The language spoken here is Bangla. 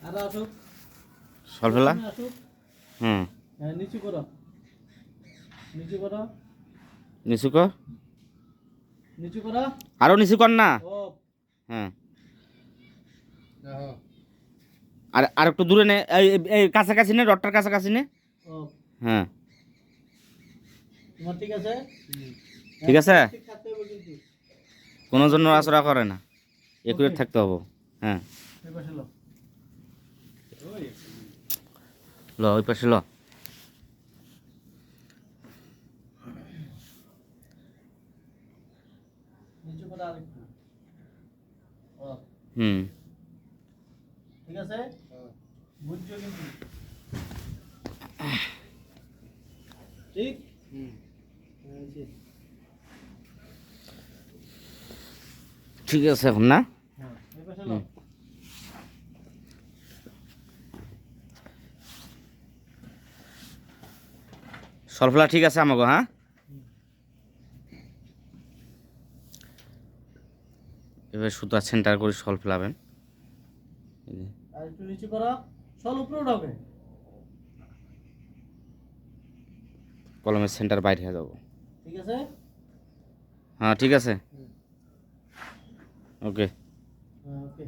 আর আসুক সলফেলা আসুক। হুম হ্যাঁ নিচু করো, নিচু করো, নিচু কর নিচু করো। আরো নিচু কর না ও হ্যাঁ দেখো আর আর একটু দূরে নে এই এই কাছাকাছি নে রডটার কাছাকাছি নে ও হ্যাঁ তোমার ঠিক আছে? ঠিক আছে ঠিক থাকতে হবে কিন্তু। কোনো জন্য আচরা করে না একুরেট থাকতে হবে হ্যাঁ এই পাশে লো। ল ওই পাশে ল নিচু করো আরেকটু। ও হুম ঠিক আছে? বুঝছো কিন্তু ঠিক? ঠিক আছে এখন না হ্যাঁ এই পাশে লো। সলফেলা ঠিক আছে আমাকে হ্যাঁ এবার সুতা সেন্টার করে সলফেলাবেন আর একটু নিচু করো, সল উপরে উঠাবে। কলমের সেন্টার বাইরে হয়ে যাবো ঠিক আছে? হ্যাঁ ঠিক আছে ওকে ওকে।